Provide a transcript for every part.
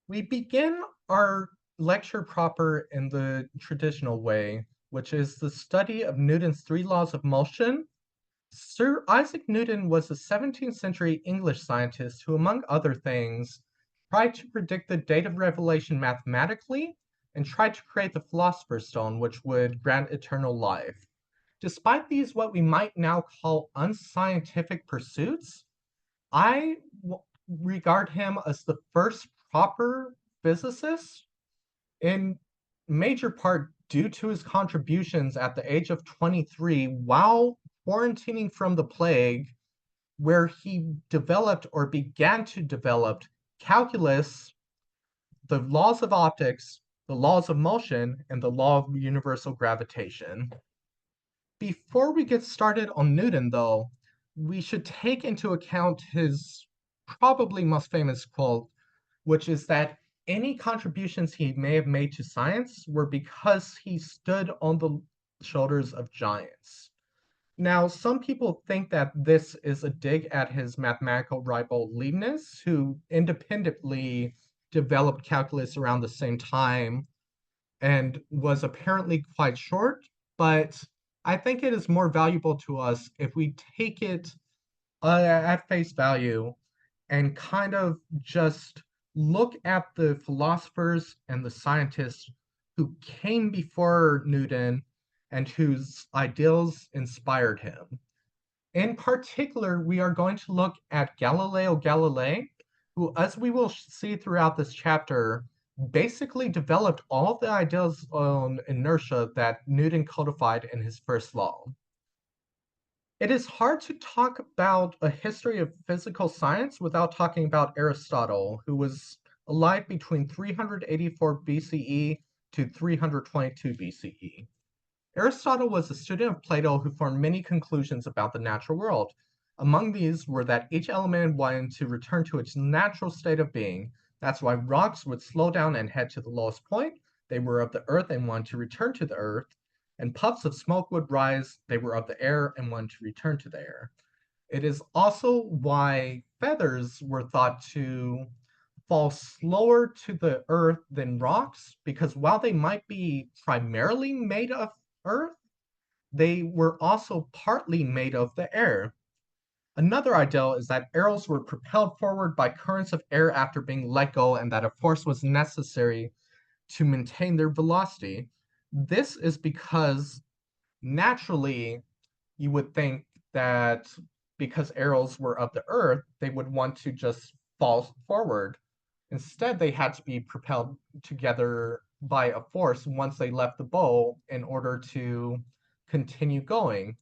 We begin our lecture proper in the traditional way, which is the study of Newton's three laws of motion. Sir Isaac Newton was a 17th century English scientist who, among other things, tried to predict the date of revelation mathematically and tried to create the Philosopher's Stone, which would grant eternal life. Despite these, what we might now call unscientific pursuits, I regard him as the first proper physicist, in major part due to his contributions at the age of 23 while quarantining from the plague, where he developed or began to develop calculus, the laws of optics, the laws of motion, and the law of universal gravitation. Before we get started on Newton, though, we should take into account his probably most famous quote, which is that any contributions he may have made to science were because he stood on the shoulders of giants. Now, some people think that this is a dig at his mathematical rival Leibniz, who independently developed calculus around the same time and was apparently quite short, but I think it is more valuable to us if we take it at face value and kind of just look at the philosophers and the scientists who came before Newton and whose ideals inspired him. In particular, we are going to look at Galileo Galilei, who, as we will see throughout this chapter, basically developed all the ideas on inertia that Newton codified in his first law. It is hard to talk about a history of physical science without talking about Aristotle, who was alive between 384 BCE to 322 BCE. Aristotle was a student of Plato who formed many conclusions about the natural world. Among these were that each element wanted to return to its natural state of being. That's why rocks would slow down and head to the lowest point. They were of the earth and wanted to return to the earth. And puffs of smoke would rise. They were of the air and wanted to return to the air. It is also why feathers were thought to fall slower to the earth than rocks, because while they might be primarily made of earth, they were also partly made of the air. Another ideal is that arrows were propelled forward by currents of air after being let go, and that a force was necessary to maintain their velocity. This is because naturally you would think that because arrows were of the earth, they would want to just fall forward. Instead, they had to be propelled together by a force once they left the bow in order to continue going.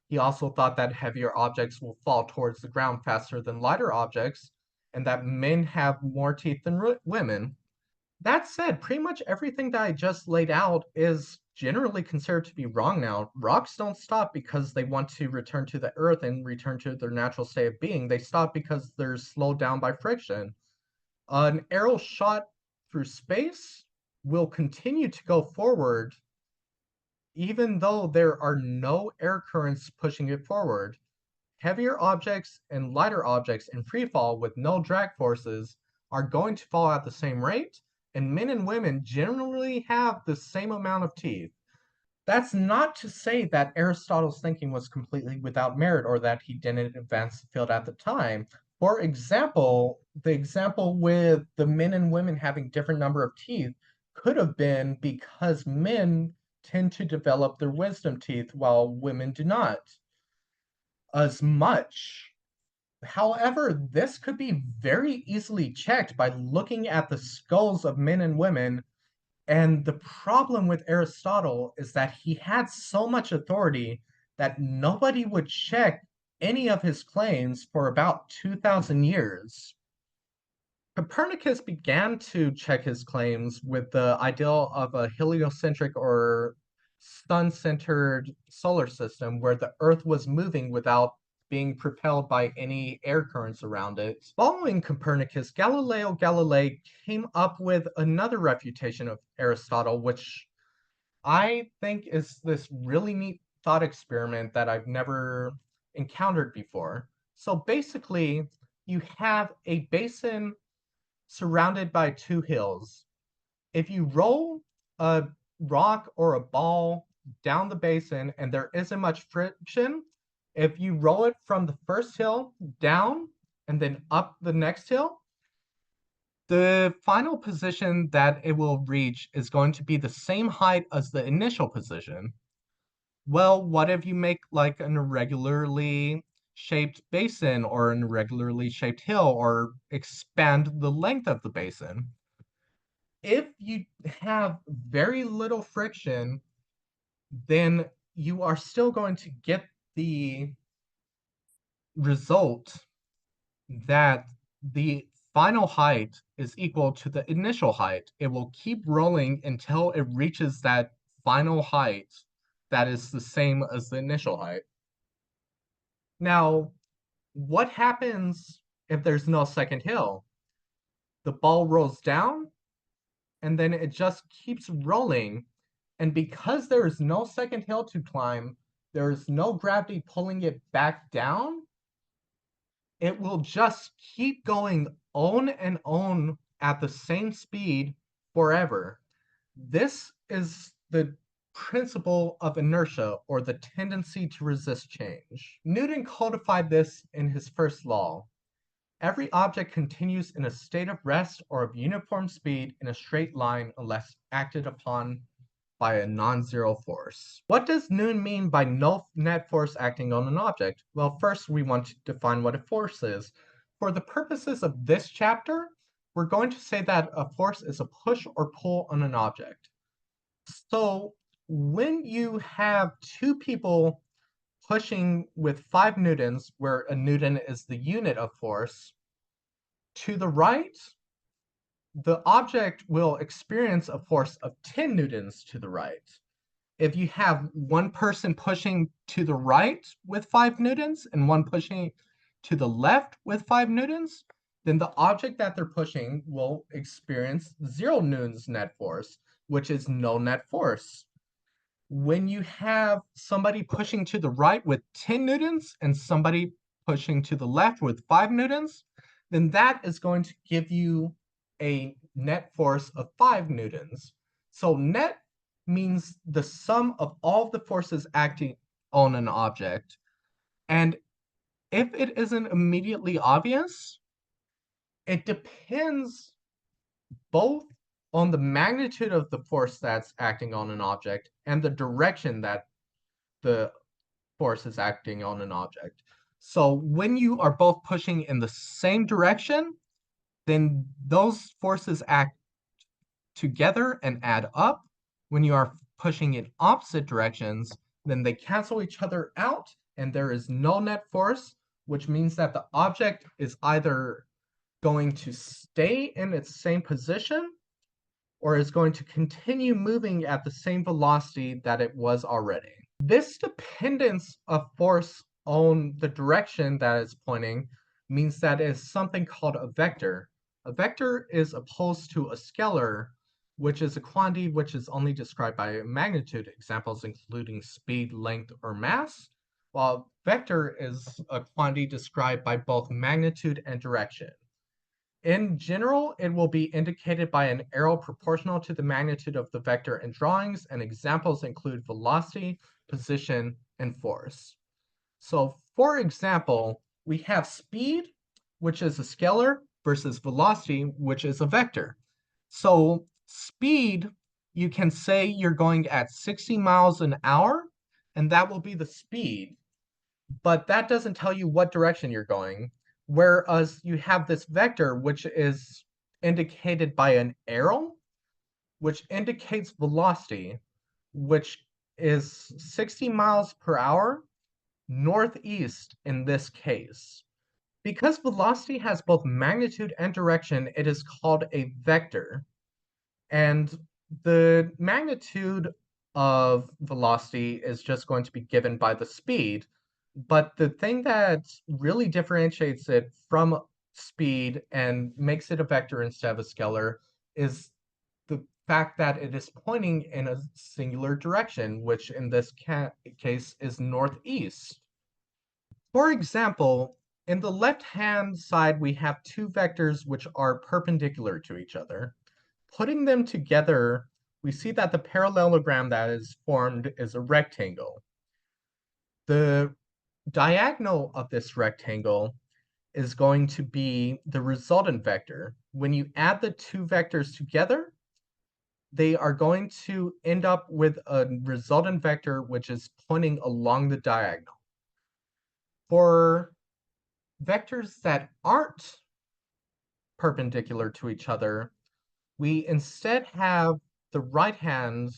He also thought that heavier objects will fall towards the ground faster than lighter objects, and that men have more teeth than women. That said, pretty much everything that I just laid out is generally considered to be wrong now. Rocks don't stop because they want to return to the earth and return to their natural state of being. They stop because they're slowed down by friction. An arrow shot through space will continue to go forward even though there are no air currents pushing it forward. Heavier objects and lighter objects in free fall with no drag forces are going to fall at the same rate, and men and women generally have the same amount of teeth. That's not to say that Aristotle's thinking was completely without merit or that he didn't advance the field at the time. For example, the example with the men and women having different number of teeth could have been because men tend to develop their wisdom teeth while women do not as much. However, this could be very easily checked by looking at the skulls of men and women. And the problem with Aristotle is that he had so much authority that nobody would check any of his claims for about 2,000 years. Copernicus began to check his claims with the ideal of a heliocentric or sun centered solar system where the Earth was moving without being propelled by any air currents around it. Following Copernicus, Galileo Galilei came up with another refutation of Aristotle, which I think is this really neat thought experiment that I've never encountered before. So basically, you have a basin surrounded by two hills. If you roll a rock or a ball down the basin and there isn't much friction, if you roll it from the first hill down and then up the next hill, the final position that it will reach is going to be the same height as the initial position. Well, what if you make like an irregularly shaped basin or an irregularly shaped hill or expand the length of the basin? If you have very little friction, then you are still going to get the result that the final height is equal to the initial height. It will keep rolling until it reaches that final height that is the same as the initial height. Now, what happens if there's no second hill? The ball rolls down and then it just keeps rolling. And because there is no second hill to climb, there is no gravity pulling it back down, it will just keep going on and on at the same speed forever. This is the principle of inertia, or the tendency to resist change. Newton codified this in his first law. Every object continues in a state of rest or of uniform speed in a straight line unless acted upon by a non-zero force. What does Newton mean by no net force acting on an object? Well, first we want to define what a force is. For the purposes of this chapter, we're going to say that a force is a push or pull on an object. So when you have two people pushing with 5 newtons, where a newton is the unit of force, to the right, the object will experience a force of 10 newtons to the right. If you have one person pushing to the right with 5 newtons and one pushing to the left with 5 newtons, then the object that they're pushing will experience 0 newtons net force, which is no net force. When you have somebody pushing to the right with 10 newtons and somebody pushing to the left with 5 newtons, then that is going to give you a net force of 5 newtons. So net means the sum of all the forces acting on an object. And if it isn't immediately obvious, it depends both on the magnitude of the force that's acting on an object and the direction that the force is acting on an object. So when you are both pushing in the same direction, then those forces act together and add up. When you are pushing in opposite directions, then they cancel each other out and there is no net force, which means that the object is either going to stay in its same position or is going to continue moving at the same velocity that it was already. This dependence of force on the direction that it's pointing means that it's something called a vector. A vector is opposed to a scalar, which is a quantity which is only described by magnitude, examples including speed, length, or mass, while vector is a quantity described by both magnitude and direction. In general, it will be indicated by an arrow proportional to the magnitude of the vector in drawings, and examples include velocity, position, and force. So for example, we have speed, which is a scalar, versus velocity, which is a vector. So speed, you can say you're going at 60 miles an hour, and that will be the speed. But that doesn't tell you what direction you're going. Whereas you have this vector, which is indicated by an arrow, which indicates velocity, which is 60 miles per hour northeast in this case. Because velocity has both magnitude and direction, it is called a vector. And the magnitude of velocity is just going to be given by the speed. But the thing that really differentiates it from speed and makes it a vector instead of a scalar is the fact that it is pointing in a singular direction, which in this case is northeast. For example, In the left-hand side, we have two vectors which are perpendicular to each other. Putting them together, we see that the parallelogram that is formed is a rectangle. The diagonal of this rectangle is going to be the resultant vector. When you add the two vectors together, they are going to end up with a resultant vector which is pointing along the diagonal. For vectors that aren't perpendicular to each other, we instead have the right-hand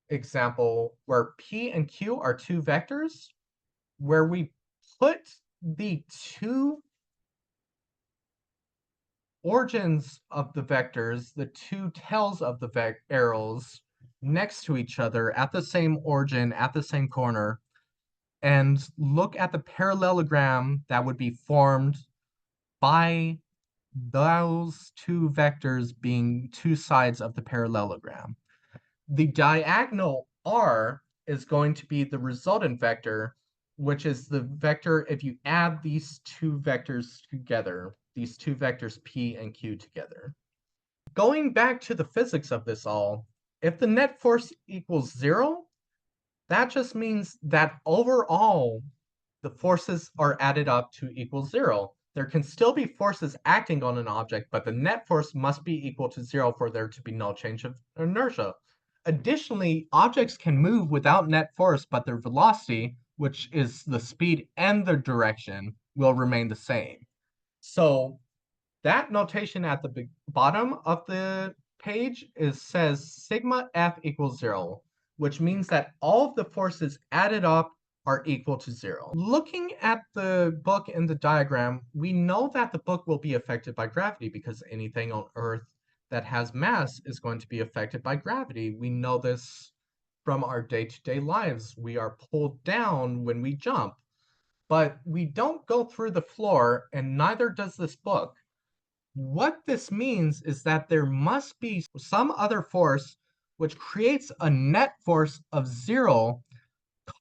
example where P and Q are two vectors, where we put the two origins of the vectors, the two tails of the arrows, next to each other at the same origin, at the same corner, and look at the parallelogram that would be formed by those two vectors being two sides of the parallelogram. The diagonal r is going to be the resultant vector, which is the vector if you add these two vectors together, these two vectors p and q together. Going back to the physics of this all, if the net force equals 0, that just means that overall the forces are added up to equal 0. There can still be forces acting on an object, but the net force must be equal to 0 for there to be no change of inertia. Additionally, objects can move without net force, but their velocity, which is the speed and the direction, will remain the same. So that notation at the bottom of the page says sigma F equals 0, which means that all of the forces added up are equal to 0. Looking at the book and the diagram, we know that the book will be affected by gravity because anything on Earth that has mass is going to be affected by gravity. We know this from our day-to-day lives. We are pulled down when we jump, but we don't go through the floor, and neither does this book. What this means is that there must be some other force which creates a net force of 0,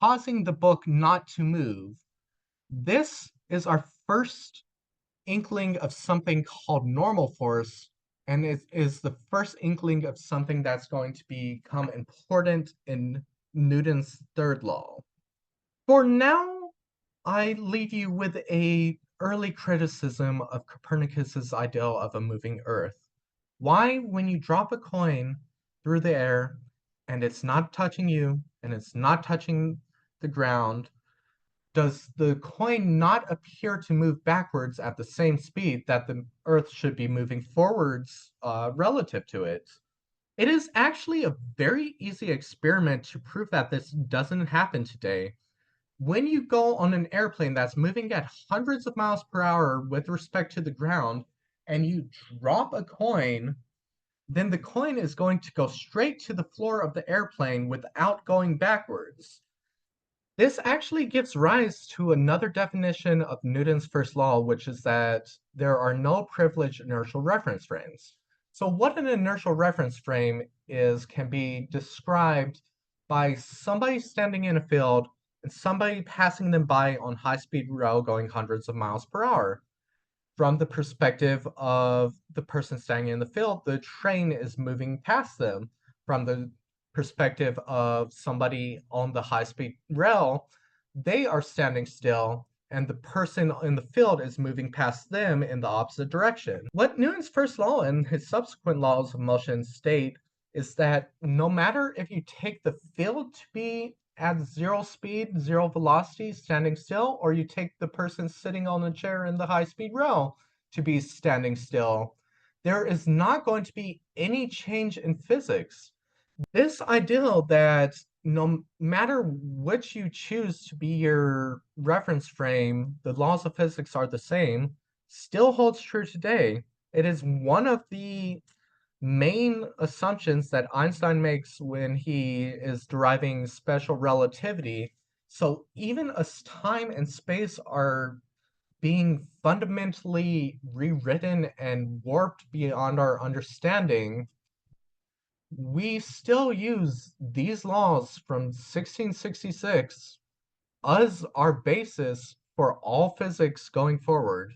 causing the book not to move. This is our first inkling of something called normal force, and it is the first inkling of something that's going to become important in Newton's third law. For now, I leave you with a early criticism of Copernicus's ideal of a moving Earth. Why, when you drop a coin through the air and it's not touching you and it's not touching the ground, does the coin not appear to move backwards at the same speed that the Earth should be moving forwards relative to it? It is actually a very easy experiment to prove that this doesn't happen today. When you go on an airplane that's moving at hundreds of miles per hour with respect to the ground, and you drop a coin, then the coin is going to go straight to the floor of the airplane without going backwards. This actually gives rise to another definition of Newton's first law, which is that there are no privileged inertial reference frames. So what an inertial reference frame is can be described by somebody standing in a field and somebody passing them by on high-speed rail going hundreds of miles per hour. From the perspective of the person standing in the field, the train is moving past them. From the perspective of somebody on the high-speed rail, they are standing still, and the person in the field is moving past them in the opposite direction. What Newton's first law and his subsequent laws of motion state is that no matter if you take the field to be at 0 speed, 0 velocity, standing still, or you take the person sitting on the chair in the high-speed rail to be standing still, there is not going to be any change in physics. This ideal that no matter which you choose to be your reference frame, the laws of physics are the same, still holds true today. It is one of the main assumptions that Einstein makes when he is deriving special relativity. So even as time and space are being fundamentally rewritten and warped beyond our understanding, we still use these laws from 1666 as our basis for all physics going forward.